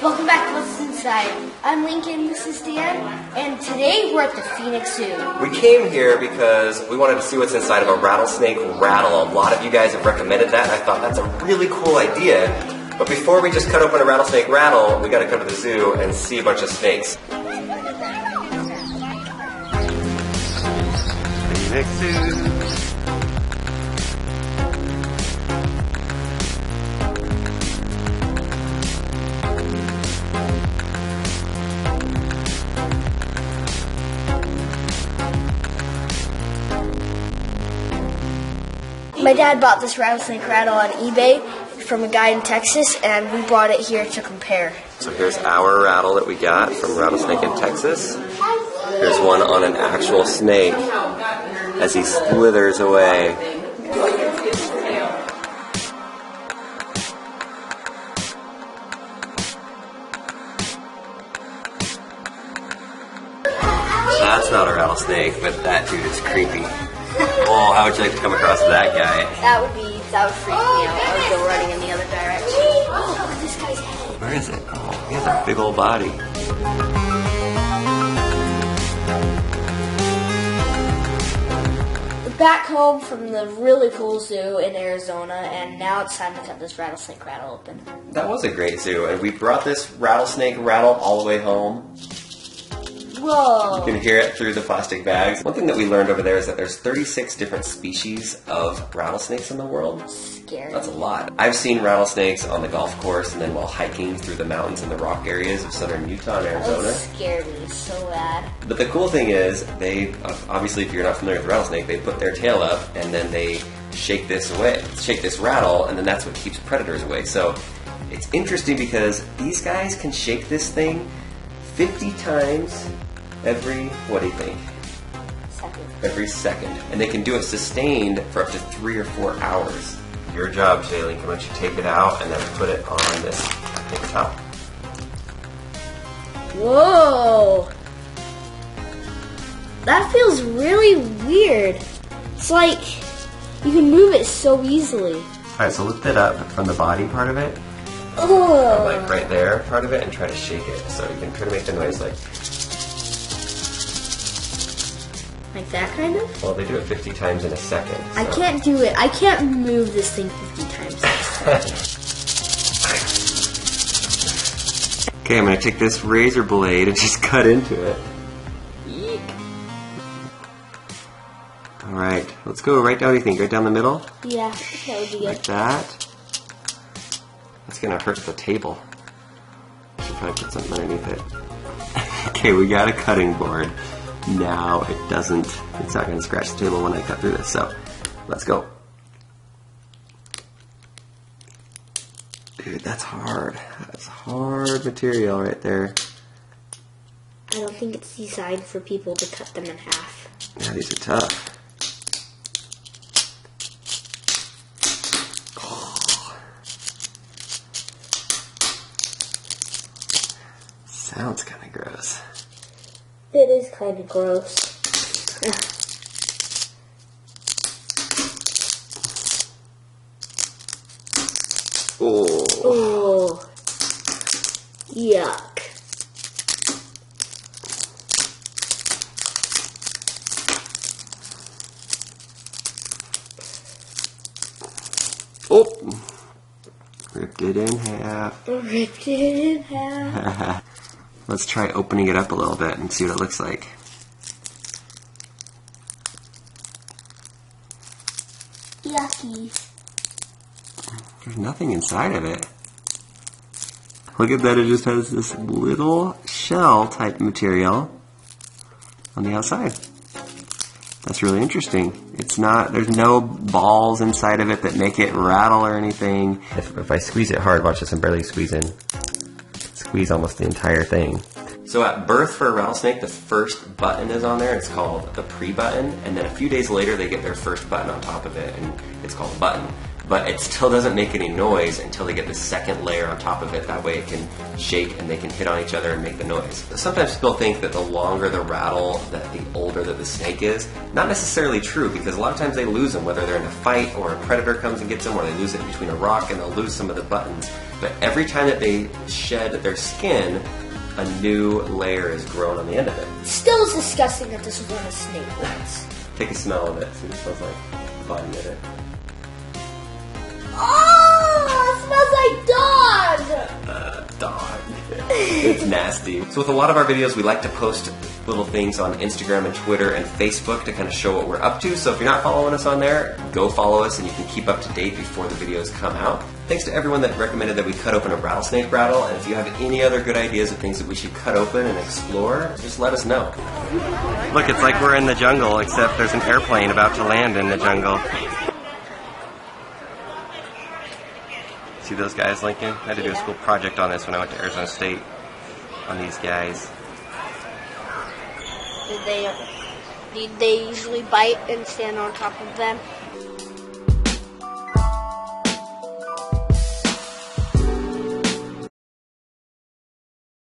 Welcome back to What's Inside. I'm Lincoln, this is Dan, and today we're at the Phoenix Zoo. We came here because we wanted to see what's inside of a rattlesnake rattle. A lot of you guys have recommended that, and I thought that's a really cool idea. But before we just cut open a rattlesnake rattle, we gotta come to the zoo and see a bunch of snakes. Phoenix Zoo. My dad bought this rattlesnake rattle on eBay from a guy in Texas, and we brought it here to compare. So here's our rattle that we got from Rattlesnake in Texas. Here's one on an actual snake as he slithers away. That's not a rattlesnake, but that dude is creepy. Oh, how would you like to come across that guy? That would freak me out. I would go running in the other direction. Oh, look at this guy's head. Where is it? Oh, he has a big old body. We're back home from the really cool zoo in Arizona, and now it's time to cut this rattlesnake rattle open. That was a great zoo, and we brought this rattlesnake rattle all the way home. Whoa! You can hear it through the plastic bags. One thing that we learned over there is that there's 36 different species of rattlesnakes in the world. Scary. That's a lot. I've seen rattlesnakes on the golf course and then while hiking through the mountains and the rock areas of southern Utah and Arizona. That scared me so bad. But the cool thing is, they, obviously if you're not familiar with rattlesnake, they put their tail up and then they shake this rattle, and then that's what keeps predators away. So it's interesting because these guys can shake this thing 50 times every, what do you think? Second. Every second. And they can do it sustained for up to 3 or 4 hours. Your job today, Lincoln, why don't you take it out and then put it on this top. Whoa! That feels really weird. It's like you can move it so easily. Alright, so lift it up from the body part of it. Oh! Like right there, part of it, and try to shake it. So you can try to make the noise like that kind of? Well, they do it 50 times in a second. So. I can't do it. I can't move this thing 50 times in a second. Okay, I'm going to take this razor blade and just cut into it. Eek. Alright, let's go right down, what do you think? Right down the middle? Yeah, that would be good. Like that. That's going to hurt the table. I should probably put something underneath it. Okay, we got a cutting board. Now it's not going to scratch the table when I cut through this, so let's go. Dude, that's hard. That's hard material right there. I don't think it's designed for people to cut them in half. Yeah, these are tough. Oh. Sounds kind of gross. It is kind of gross. Oh. Oh. Yuck. Oh. Ripped it in half. Ripped it in half. Let's try opening it up a little bit and see what it looks like. Yucky. There's nothing inside of it. Look at that, it just has this little shell type material on the outside. That's really interesting. There's no balls inside of it that make it rattle or anything. If I squeeze it hard, watch this, I'm barely squeezing. Squeeze almost the entire thing. So at birth for a rattlesnake, the first button is on there. It's called the pre-button, and then a few days later they get their first button on top of it, and it's called a button. but it still doesn't make any noise until they get the second layer on top of it. That way it can shake and they can hit on each other and make the noise. Sometimes people think that the longer the rattle, that the older that the snake is. Not necessarily true, because a lot of times they lose them, whether they're in a fight or a predator comes and gets them, or they lose it between a rock and they'll lose some of the buttons. But every time that they shed their skin, a new layer is grown on the end of it. Still is disgusting that this was on a snake once. Take a smell of it, see what it smells like. Body of it. Oh, it smells like dog! Dog. It's nasty. So with a lot of our videos, we like to post little things on Instagram and Twitter and Facebook to kind of show what we're up to. So if you're not following us on there, go follow us and you can keep up to date before the videos come out. Thanks to everyone that recommended that we cut open a rattlesnake rattle. And if you have any other good ideas of things that we should cut open and explore, just let us know. Look, it's like we're in the jungle, except there's an airplane about to land in the jungle. See those guys, Lincoln? I had to do a school project on this when I went to Arizona State on these guys. Did they usually bite and stand on top of them?